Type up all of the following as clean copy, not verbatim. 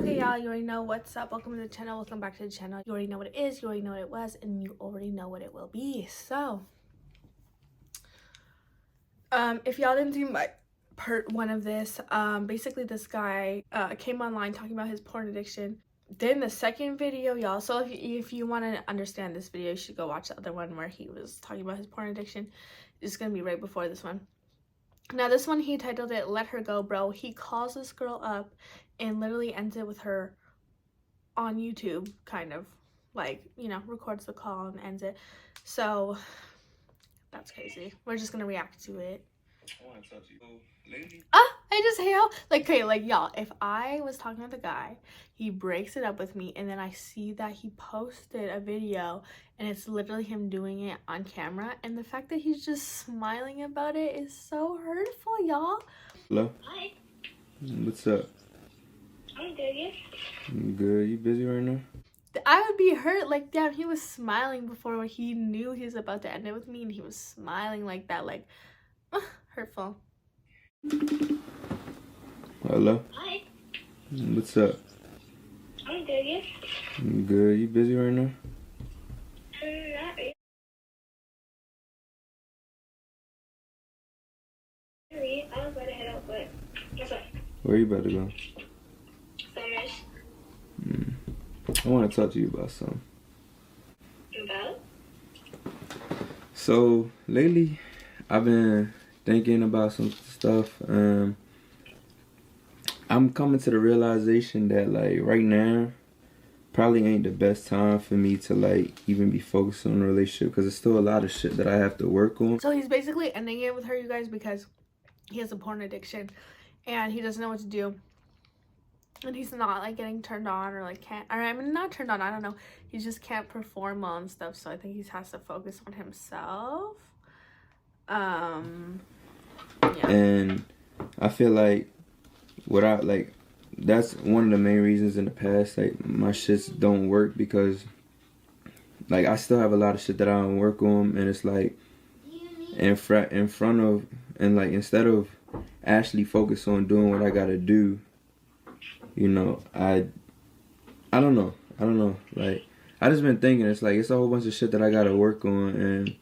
Okay, y'all, you already know what's up. Welcome to the channel. Welcome back to the channel. You already know what it is. You already know what it was. And you already know what it will be. So, if y'all didn't see my part one of this, basically this guy came online talking about his porn addiction. Then the second video, y'all, so if you want to understand this video, you should go watch the other one where he was talking about his porn addiction. It's going to be right before this one. Now, this one, he titled it, "Let Her Go, Bro." He calls this girl up and literally ends it with her on YouTube, kind of. Like, you know, records the call and ends it. So, that's crazy. We're just gonna react to it. I want to talk to you. I just hate how, like, okay, like, y'all, if I was talking with a guy, he breaks it up with me, and then I see that he posted a video, and it's literally him doing it on camera, and the fact that he's just smiling about it is so hurtful, y'all. Hello? Hi. What's up? I'm good, you? I'm good. You busy right now? I would be hurt. Like, damn, he was smiling before he knew he was about to end it with me, and he was smiling like that, like, hurtful. Hello? Hi. What's up? I'm good, you? I'm good. You busy right now? Not really. I was about to head out, but what's up? Where you about to go? Summers. I want to talk to you about something. About? So, lately, I've been thinking about some stuff. I'm coming to the realization that, like, right now, probably ain't the best time for me to, like, even be focused on a relationship, because there's still a lot of shit that I have to work on. So he's basically ending it with her, you guys, because he has a porn addiction and he doesn't know what to do. And he's not, like, getting turned on or, like, can't, or I mean, not turned on, I don't know. He just can't perform well and stuff, so I think he has to focus on himself. Yeah. And I feel like that's one of the main reasons in the past, like, my shits don't work, because, like, I still have a lot of shit that I don't work on, and it's like in front of, and, like, instead of actually focus on doing what I gotta do, you know, I don't know, like, I just been thinking, it's like, it's a whole bunch of shit that I gotta work on, and,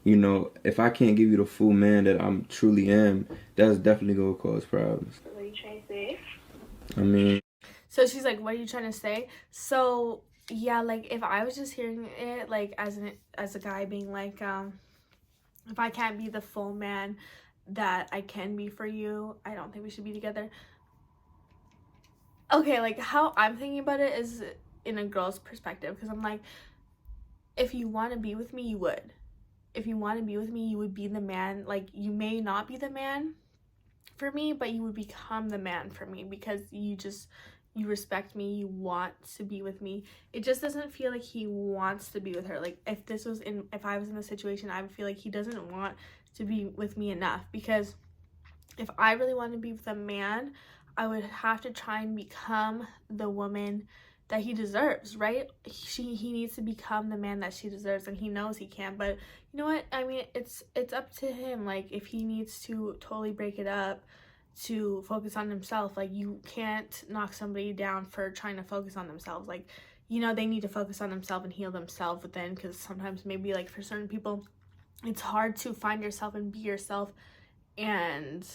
you know, if I can't give you the full man that I'm truly am, that's definitely gonna cause problems. What are you trying to say? I mean, So she's like, what are you trying to say? So, yeah, like, if I was just hearing it, like, as a guy being like, if I can't be the full man that I can be for you, I don't think we should be together. Okay, like, how I'm thinking about it is in a girl's perspective, because I'm like, if you want to be with me, you would. If you want to be with me, you would be the man. Like, you may not be the man for me, but you would become the man for me, because you respect me, you want to be with me. It just doesn't feel like he wants to be with her. Like, if I was in the situation, I would feel like he doesn't want to be with me enough, because if I really want to be with a man, I would have to try and become the woman that he deserves, right? He needs to become the man that she deserves, and he knows he can. But you know what? I mean, it's up to him. Like, if he needs to totally break it up to focus on himself, like, you can't knock somebody down for trying to focus on themselves. Like, you know, they need to focus on themselves and heal themselves within, because sometimes maybe, like, for certain people, it's hard to find yourself and be yourself and,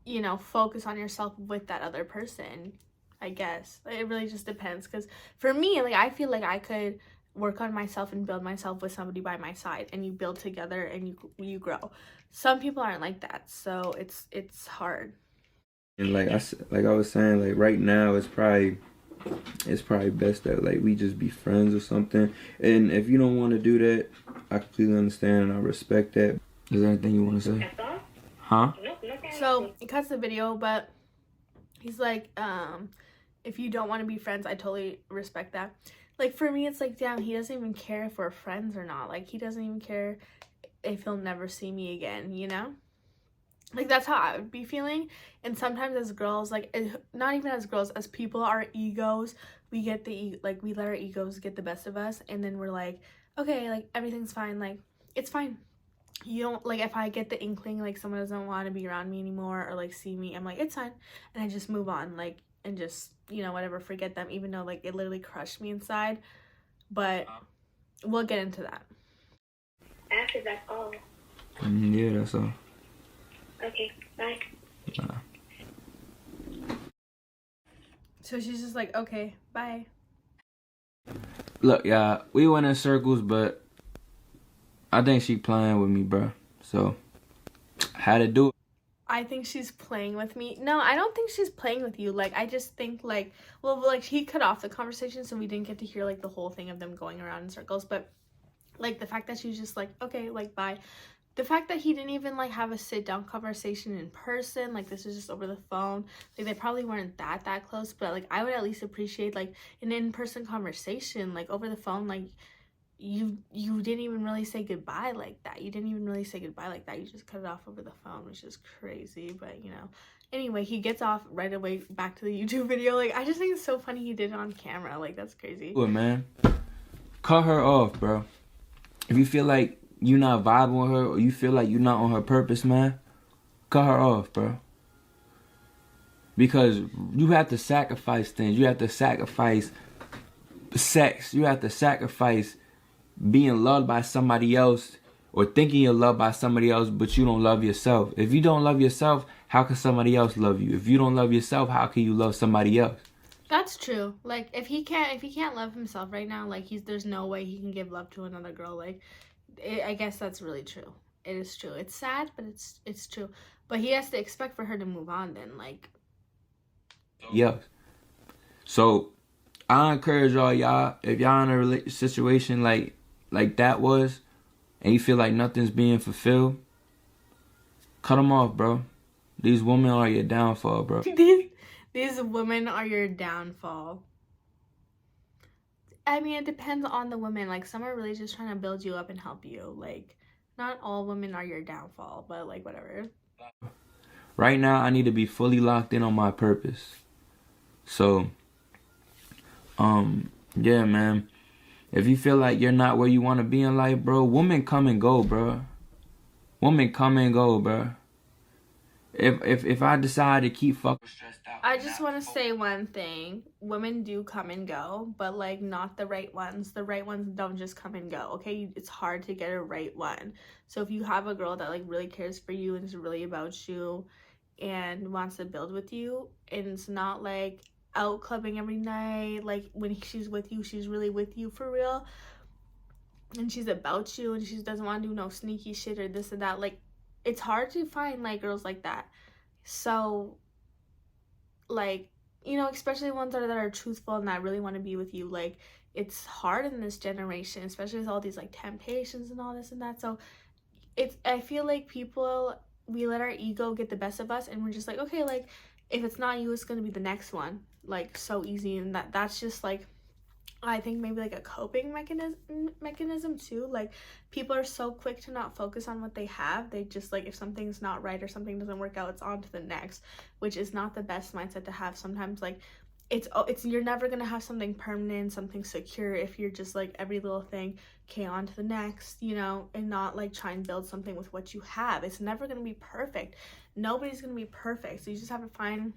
you know, focus on yourself with that other person. I guess it really just depends, because for me, like, I feel like I could work on myself and build myself with somebody by my side, and you build together and you grow. Some people aren't like that, so it's hard. and like I was saying, like, right now it's probably best that, like, we just be friends or something. And if you don't want to do that, I completely understand and I respect that. Is there anything you want to say? That's all? Huh? Nope, nothing. So it cuts the video, but he's like, if you don't want to be friends, I totally respect that. Like, for me, it's like, damn, he doesn't even care if we're friends or not. Like, he doesn't even care if he'll never see me again, you know? Like, that's how I would be feeling. And sometimes as girls, like, not even as girls, as people, our egos, we let our egos get the best of us, and then we're like, okay, like, everything's fine, like, it's fine. You don't, like, if I get the inkling, like, someone doesn't want to be around me anymore or, like, see me, I'm like, it's fine, and I just move on. Like, and just, you know, whatever, forget them, even though, like, it literally crushed me inside. But we'll get into that. After that's all. Yeah, that's all. Okay, bye. So she's just like, okay, bye. Look, y'all, we went in circles, but I think she playing with me, bro. So, how to do it? I think she's playing with me. No, I don't think she's playing with you. Like, I just think, like, well, like, he cut off the conversation, so we didn't get to hear, like, the whole thing of them going around in circles. But, like, the fact that she's just like, okay, like, bye. The fact that he didn't even, like, have a sit-down conversation in person, like, this was just over the phone. Like, they probably weren't that close, but, like, I would at least appreciate, like, an in-person conversation. Like, over the phone, like, you didn't even really say goodbye like that. You just cut it off over the phone, which is crazy. But, you know, anyway, he gets off right away back to the YouTube video. Like, I just think it's so funny he did it on camera. Like, that's crazy. Good, man. Cut her off, bro. If you feel like you're not vibing with her, or you feel like you're not on her purpose, man, cut her off, bro. Because you have to sacrifice things. You have to sacrifice sex. You have to sacrifice being loved by somebody else, or thinking you're loved by somebody else, but you don't love yourself. If you don't love yourself, how can somebody else love you? If you don't love yourself, how can you love somebody else? That's true. Like, if he can't love himself right now, like, there's no way he can give love to another girl. Like, I guess that's really true. It is true. It's sad, but it's true. But he has to expect for her to move on then, like. Yeah. So I encourage y'all, if y'all in a situation like that was, and you feel like nothing's being fulfilled, cut them off, bro. These women are your downfall, bro. These women are your downfall. I mean, it depends on the women. Like, some are really just trying to build you up and help you. Like, not all women are your downfall, but, like, whatever. Right now, I need to be fully locked in on my purpose. So, yeah, man. If you feel like you're not where you want to be in life, bro, women come and go, bro. Women come and go, bro. If I decide to keep fucking stressed out, I just want to say one thing. Women do come and go, but, like, not the right ones. The right ones don't just come and go, okay? It's hard to get a right one. So if you have a girl that, like, really cares for you and is really about you and wants to build with you, and it's not, like, out clubbing every night, like, when she's with you, she's really with you for real, and she's about you, and she doesn't want to do no sneaky shit or this and that, like, it's hard to find, like, girls like that. So, like, you know, especially ones that are truthful and that really want to be with you, like, it's hard in this generation, especially with all these, like, temptations and all this and that. So I feel like people, we let our ego get the best of us, and we're just like, okay, like, if it's not you, it's gonna be the next one, like, so easy. And that's just, like, I think maybe, like, a coping mechanism too. Like, people are so quick to not focus on what they have. They just, like, if something's not right or something doesn't work out, it's on to the next, which is not the best mindset to have. Sometimes, like, it's you're never gonna have something permanent, something secure, if you're just, like, every little thing, okay, on to the next, you know, and not, like, try and build something with what you have. It's never gonna be perfect. Nobody's gonna be perfect. So you just have to find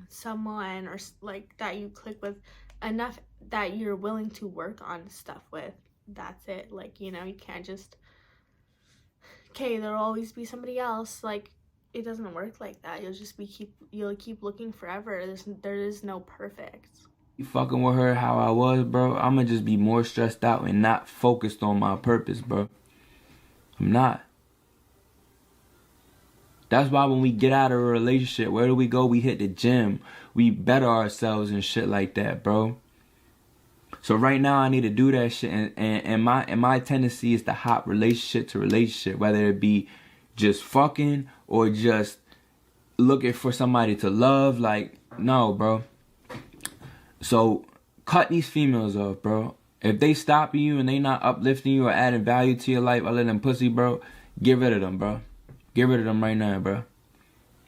someone, or, like, that you click with enough that you're willing to work on stuff with. That's it. Like, you know, you can't just, okay, there'll always be somebody else. Like, it doesn't work like that. You'll keep looking forever. There is no perfect. You fucking with her how I was, bro, I'ma just be more stressed out and not focused on my purpose, bro. I'm not. That's why when we get out of a relationship, where do we go? We hit the gym. We better ourselves and shit like that, bro. So right now I need to do that shit, and my tendency is to hop relationship to relationship, whether it be just fucking or just looking for somebody to love. Like, no, bro. So cut these females off, bro. If they stopping you and they not uplifting you or adding value to your life other than pussy, bro, get rid of them, bro. Get rid of them right now, bro.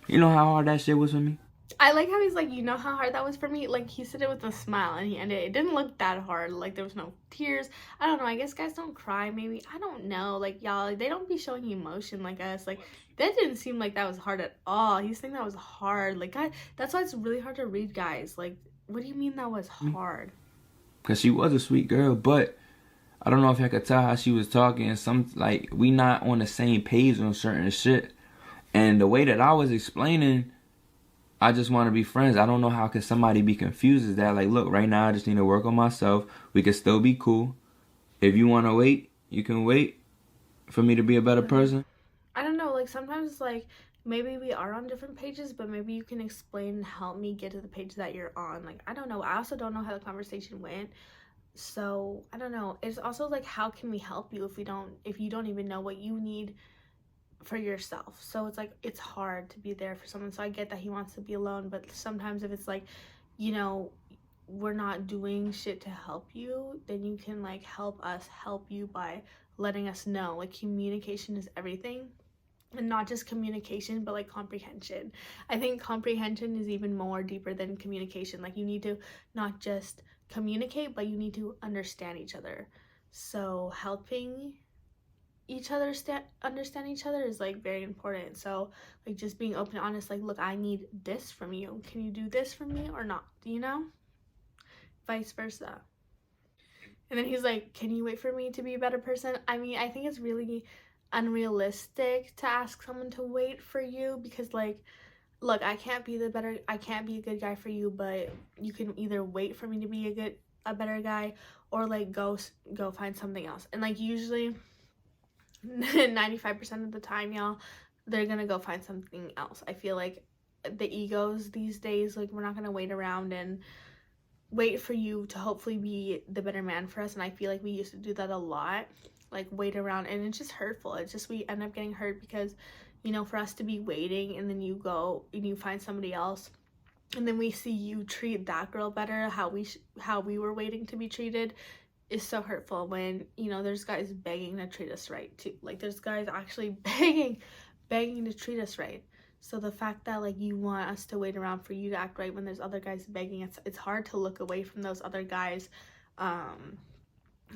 You know how hard that shit was for me? I like how he's like, you know how hard that was for me? Like, he said it with a smile and he ended it. It didn't look that hard. Like, there was no tears. I don't know. I guess guys don't cry, maybe. I don't know. Like, y'all, they don't be showing emotion like us. Like, that didn't seem like that was hard at all. He's saying that was hard. Like, that's why it's really hard to read, guys. Like, what do you mean that was hard? Because she was a sweet girl, but I don't know if I could tell how she was talking. Like, we not on the same page on certain shit. And the way that I was explaining, I just want to be friends. I don't know how could somebody be confused as that. Like, look, right now I just need to work on myself. We can still be cool. If you want to wait, you can wait for me to be a better person. I don't know. Like, sometimes, like, maybe we are on different pages, but maybe you can explain and help me get to the page that you're on. Like, I don't know. I also don't know how the conversation went. So, I don't know. It's also, like, how can we help you if you don't even know what you need for yourself? So it's like, it's hard to be there for someone. So I get that he wants to be alone, but sometimes if it's like, you know, we're not doing shit to help you, then you can like help us help you by letting us know. Like, communication is everything, and not just communication, but like comprehension. I think comprehension is even more deeper than communication. Like, you need to not just communicate, but you need to understand each other. So helping each other understand each other is like very important. So like, just being open and honest, like, look, I need this from you, can you do this for me or not, you know, vice versa. And then he's like, can you wait for me to be a better person? I mean, I think it's really unrealistic to ask someone to wait for you, because like, look, I can't be a good guy for you, but you can either wait for me to be a better guy, or like go find something else. And like, usually 95% of the time, y'all, they're gonna go find something else. I feel like the egos these days, like, we're not gonna wait around and wait for you to hopefully be the better man for us. And I feel like we used to do that a lot, like wait around, and it's just hurtful. It's just, we end up getting hurt because, you know, for us to be waiting and then you go and you find somebody else, and then we see you treat that girl better, how we were waiting to be treated, is so hurtful. When, you know, there's guys begging to treat us right too. Like, there's guys actually begging to treat us right. So the fact that like you want us to wait around for you to act right when there's other guys begging, it's hard to look away from those other guys.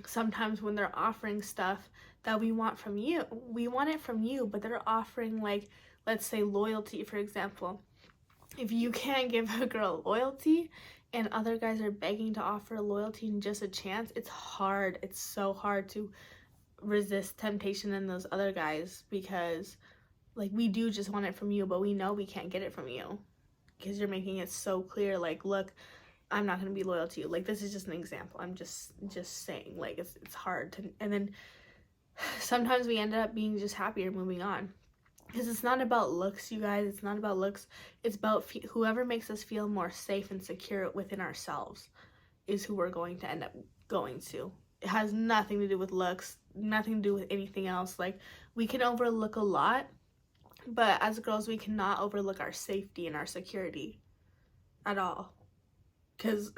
Sometimes when they're offering stuff that we want from you, we want it from you, but they're offering, like, let's say loyalty, for example. If you can't give a girl loyalty and other guys are begging to offer loyalty and just a chance, it's hard. It's so hard to resist temptation in those other guys, because like, we do just want it from you, but we know we can't get it from you because you're making it so clear, like, look, I'm not going to be loyal to you. Like, this is just an example. I'm just saying, like, it's hard to, and then sometimes we end up being just happier moving on. Because it's not about looks, you guys. It's not about looks. It's about whoever makes us feel more safe and secure within ourselves is who we're going to end up going to. It has nothing to do with looks, nothing to do with anything else. Like, we can overlook a lot, but as girls, we cannot overlook our safety and our security at all. Because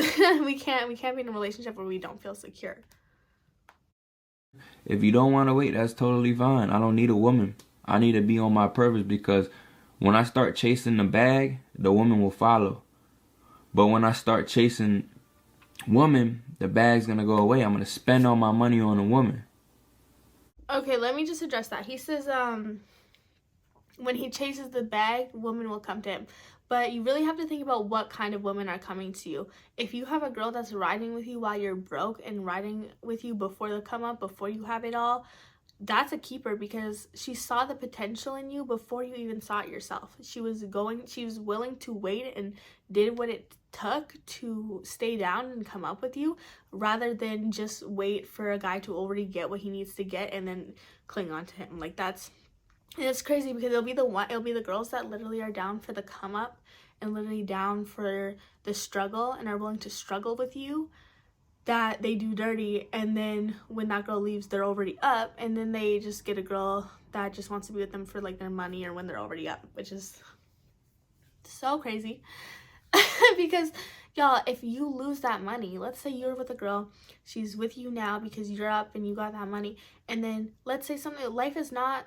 we can't be in a relationship where we don't feel secure. If you don't want to wait, that's totally fine. I don't need a woman. I need to be on my purpose, because when I start chasing the bag, the woman will follow. But when I start chasing woman, the bag's going to go away. I'm going to spend all my money on a woman. Okay, let me just address that. He says when he chases the bag, women will come to him. But you really have to think about what kind of women are coming to you. If you have a girl that's riding with you while you're broke and riding with you before the come up, before you have it all, that's a keeper, because she saw the potential in you before you even saw it yourself. She was willing to wait and did what it took to stay down and come up with you, rather than just wait for a guy to already get what he needs to get and then cling on to him. Like, it's crazy, because it'll be the girls that literally are down for the come up and literally down for the struggle and are willing to struggle with you, that they do dirty, and then when that girl leaves, they're already up, and then they just get a girl that just wants to be with them for like their money or when they're already up, which is so crazy. Because y'all, if you lose that money, let's say you're with a girl, she's with you now because you're up and you got that money, and then let's say life is not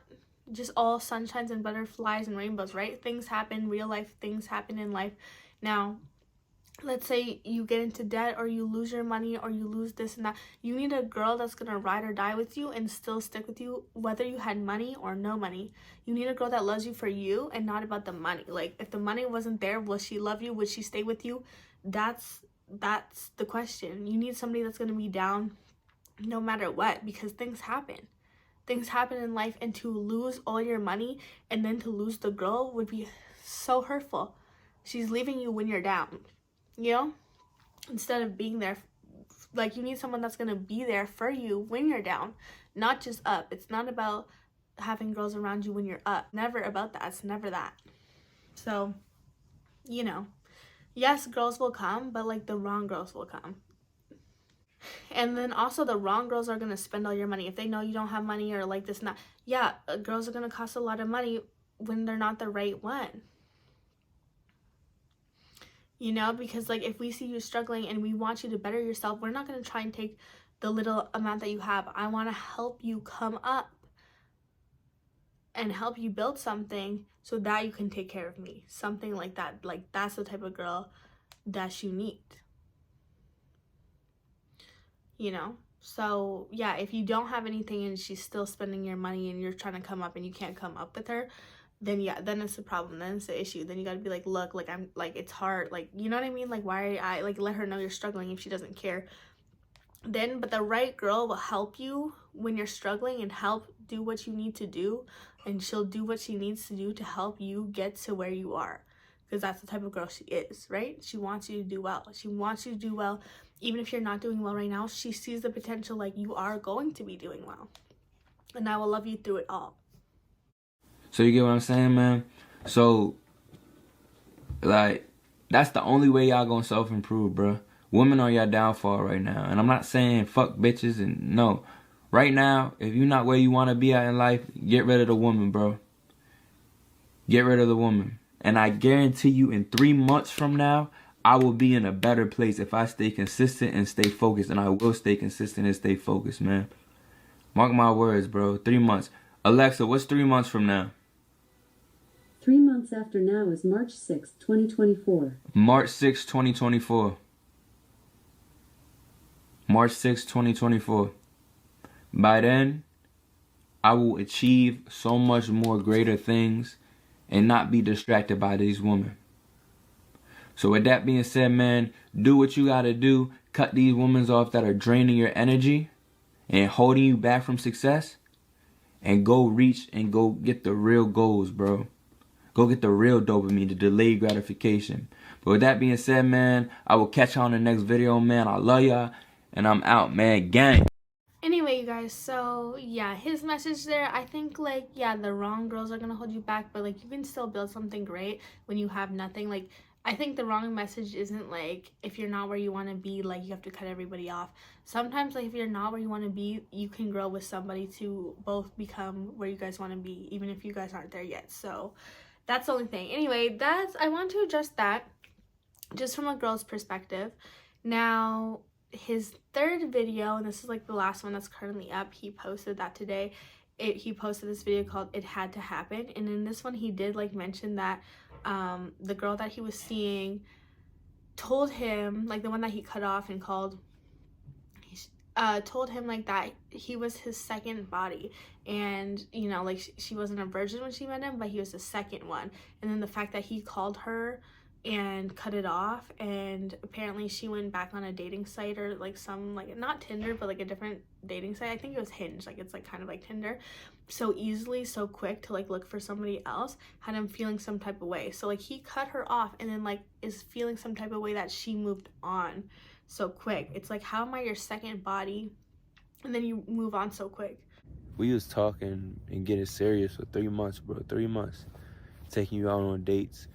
just all sunshines and butterflies and rainbows, right? Things happen, real life things happen in life. Now, let's say you get into debt or you lose your money or you lose this and that. You need a girl that's gonna ride or die with you and still stick with you whether you had money or no money. You need a girl that loves you for you and not about the money. Like, if the money wasn't there, will she love you? Would she stay with you? That's the question. You need somebody that's gonna be down no matter what, because things happen. Things happen in life, and to lose all your money and then to lose the girl would be so hurtful. She's leaving you when you're down, you know, instead of being there. Like, you need someone that's gonna be there for you when you're down, not just up. It's not about having girls around you when you're up. Never about that. It's never that. So, you know, yes, girls will come, but like the wrong girls will come. And then also the wrong girls are gonna spend all your money if they know you don't have money or like this and that. Yeah, girls are gonna cost a lot of money when they're not the right one. You know, because like if we see you struggling and we want you to better yourself, we're not going to try and take the little amount that you have. I want to help you come up and help you build something so that you can take care of me. Something like that. Like, that's the type of girl that you need. You know? So, yeah, if you don't have anything and she's still spending your money and you're trying to come up and you can't come up with her, then yeah, then it's a problem. Then it's the issue. Then you gotta be like, look, like, I'm like, it's hard, like, you know what I mean? Like, why I like let her know you're struggling if she doesn't care. Then, but the right girl will help you when you're struggling and help do what you need to do, and she'll do what she needs to do to help you get to where you are, because that's the type of girl she is, right? She wants you to do well. She wants you to do well, even if you're not doing well right now. She sees the potential, like, you are going to be doing well, and I will love you through it all. So you get what I'm saying, man? So, like, that's the only way y'all gonna self-improve, bro. Women are y'all downfall right now. And I'm not saying fuck bitches and no. Right now, if you're not where you want to be at in life, get rid of the woman, bro. Get rid of the woman. And I guarantee you in 3 months from now, I will be in a better place if I stay consistent and stay focused. And I will stay consistent and stay focused, man. Mark my words, bro. 3 months. Alexa, what's 3 months from now? 3 months after now is March 6, 2024. March 6, 2024. March 6, 2024. By then, I will achieve so much more greater things and not be distracted by these women. So with that being said, man, do what you gotta do. Cut these women off that are draining your energy and holding you back from success. And go reach and go get the real goals, bro. Go get the real dopamine, the delayed gratification. But with that being said, man, I will catch y'all in the next video, man. I love y'all, and I'm out, man. Gang. Anyway, you guys, so yeah, his message there, I think, like, yeah, the wrong girls are gonna hold you back, but like, you can still build something great when you have nothing. Like, I think the wrong message isn't like, if you're not where you want to be, like, you have to cut everybody off. Sometimes, like, if you're not where you want to be, you can grow with somebody to both become where you guys want to be, even if you guys aren't there yet. So that's the only thing. Anyway, I want to address that just from a girl's perspective. Now, his third video, and this is like the last one that's currently up, he posted that today. He posted this video called "It Had to Happen," and in this one he did like mention that the girl that he was seeing told him, like the one that he cut off and called, told him like that he was his second body, and you know, like she wasn't a virgin when she met him, but he was the second one. And then the fact that he called her and cut it off, and apparently she went back on a dating site or like some, like, not Tinder, but like a different dating site. I think it was Hinge. Like, it's like kind of like Tinder, so easily, so quick to like look for somebody else, had him feeling some type of way. So like, he cut her off and then like is feeling some type of way that she moved on so quick. It's like, how am I your second body and then you move on so quick? We was talking and getting serious for 3 months, bro. 3 months. Taking you out on dates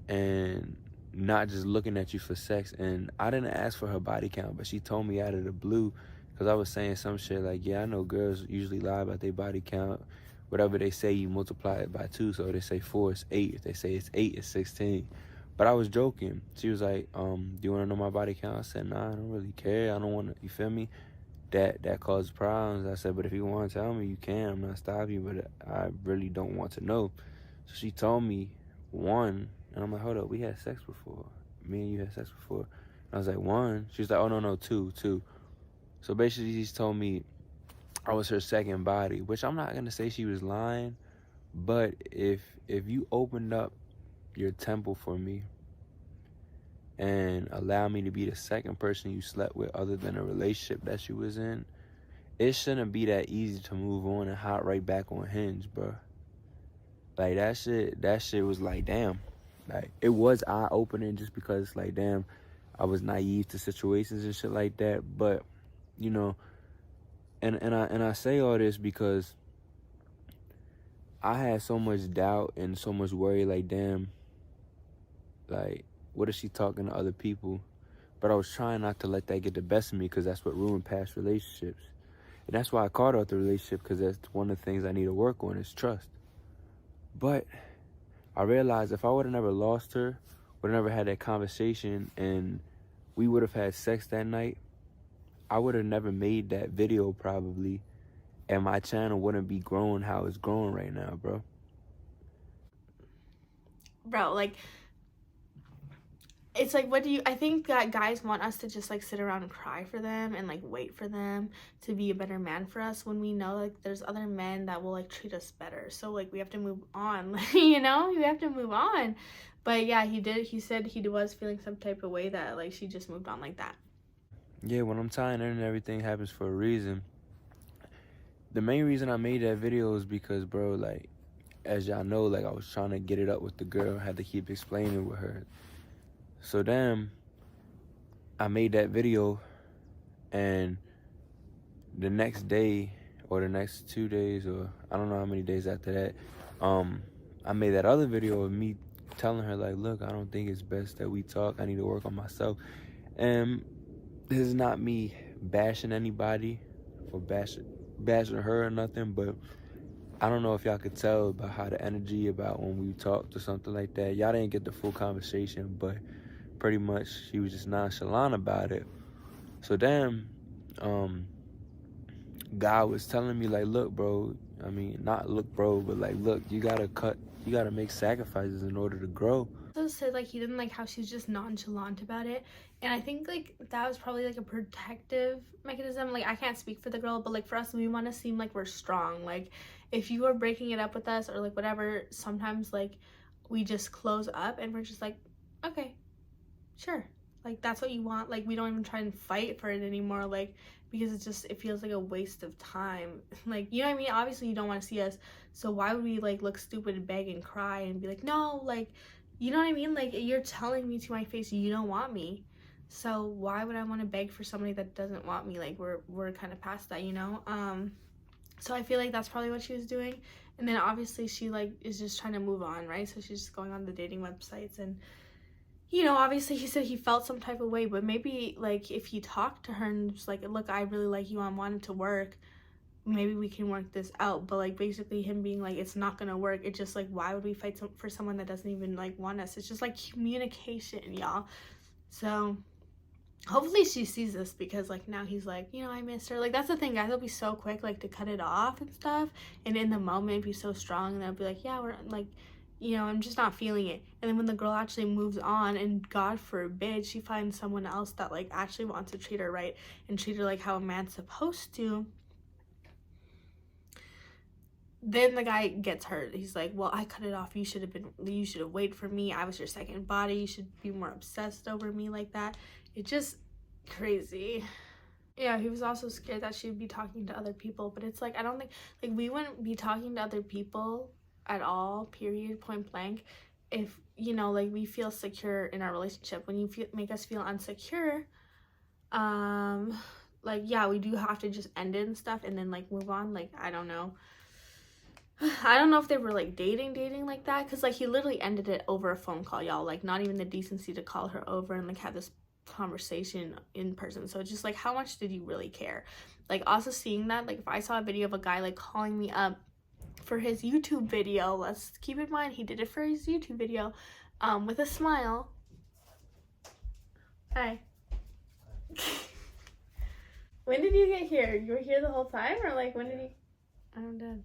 and not just looking at you for sex. And I didn't ask for her body count, but she told me out of the blue, because I was saying some shit like, yeah, I know girls usually lie about their body count. Whatever they say, you multiply it by 2. So if they say 4, it's 8. If they say it's 8, it's 16. But I was joking. She was like, do you want to know my body count? I said, nah, I don't really care. I don't want to, you feel me? that caused problems. I said, but if you want to tell me, you can. I'm not stopping you, but I really don't want to know. So she told me one, and I'm like, hold up, we had sex before. Me and you had sex before. And I was like, one? She's like, oh, no, two. So basically, she's told me I was her second body, which I'm not going to say she was lying, but if you opened up your temple for me and allow me to be the second person you slept with other than a relationship that you was in, it shouldn't be that easy to move on and hop right back on Hinge, bro. Like, that shit was like, damn. Like, it was eye-opening just because, like, damn, I was naive to situations and shit like that. But, you know, and I say all this because I had so much doubt and so much worry, like, damn, like, what if she talking to other people? But I was trying not to let that get the best of me because that's what ruined past relationships. And that's why I called out the relationship, because that's one of the things I need to work on is trust. But I realized if I would have never lost her, would have never had that conversation, and we would have had sex that night, I would have never made that video probably, and my channel wouldn't be growing how it's growing right now, bro. Bro, like, it's like, I think that guys want us to just like sit around and cry for them and like wait for them to be a better man for us, when we know like there's other men that will like treat us better. So like we have to move on, you know, we have to move on. But yeah, he said he was feeling some type of way that like she just moved on like that. Yeah, when I'm tying in, everything happens for a reason. The main reason I made that video is because, bro, like, as y'all know, like, I was trying to get it up with the girl. I had to keep explaining with her. So, damn, I made that video, and the next day, or the next 2 days, or I don't know how many days after that, I made that other video of me telling her, like, look, I don't think it's best that we talk. I need to work on myself. And this is not me bashing anybody or bashing her or nothing, but I don't know if y'all could tell about how the energy about when we talked or something like that. Y'all didn't get the full conversation, but pretty much she was just nonchalant about it. So damn, God was telling me, like, look, bro, I mean, not look, bro, but like, look, you gotta make sacrifices in order to grow. Also said like he didn't like how she's just nonchalant about it, and I think like that was probably like a protective mechanism. Like, I can't speak for the girl, but like for us, we want to seem like we're strong. Like, if you are breaking it up with us or like whatever, sometimes like we just close up and we're just like, okay, sure, like that's what you want. Like, we don't even try and fight for it anymore, like, because it feels like a waste of time. Like, you know what I mean? Obviously you don't want to see us, so why would we like look stupid and beg and cry and be like, no, like, you know what I mean? Like, you're telling me to my face you don't want me, so why would I want to beg for somebody that doesn't want me? Like, we're kind of past that, you know? So I feel like that's probably what she was doing. And then obviously she like is just trying to move on, right? So she's just going on the dating websites, and you know, obviously he said he felt some type of way, but maybe like if he talked to her and was like, look, I really like you, I wanted to work, maybe we can work this out. But like basically him being like, it's not gonna work, it's just like, why would we fight for someone that doesn't even like want us? It's just like communication, y'all. So hopefully she sees this, because like now he's like, you know, I miss her. Like, that's the thing, guys, they'll be so quick like to cut it off and stuff, and in the moment be so strong, and they'll be like, yeah, we're like, you know, I'm just not feeling it. And then when the girl actually moves on, and God forbid she finds someone else that like actually wants to treat her right and treat her like how a man's supposed to, then the guy gets hurt. He's like, well, I cut it off, you should have waited for me, I was your second body, you should be more obsessed over me like that. It's just crazy. Yeah, he was also scared that she'd be talking to other people, but it's like, I don't think, like, we wouldn't be talking to other people at all, period, point blank, if, you know, like, we feel secure in our relationship. When you make us feel insecure, like, yeah, we do have to just end it and stuff and then like move on. Like, I don't know if they were like dating like that, because like he literally ended it over a phone call, y'all. Like, not even the decency to call her over and like have this conversation in person. So it's just like, how much did you really care? Like, also seeing that, like, if I saw a video of a guy like calling me up for his YouTube video, let's keep in mind he did it for his YouTube video, with a smile. Hi. When did you get here? You were here the whole time, or like when did you? I'm dead.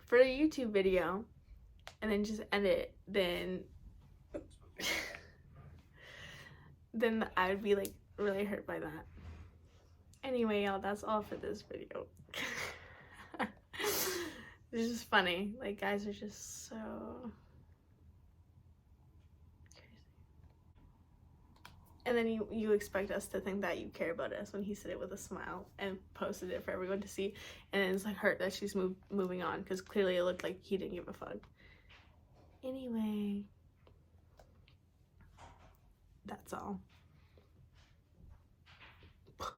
For a YouTube video, and then just end it. Then I would be like really hurt by that. Anyway, y'all, that's all for this video. It's just funny. Like, guys are just so crazy. And then you expect us to think that you care about us when he said it with a smile and posted it for everyone to see. And then it's like hurt that she's moving on, because clearly it looked like he didn't give a fuck. Anyway, that's all.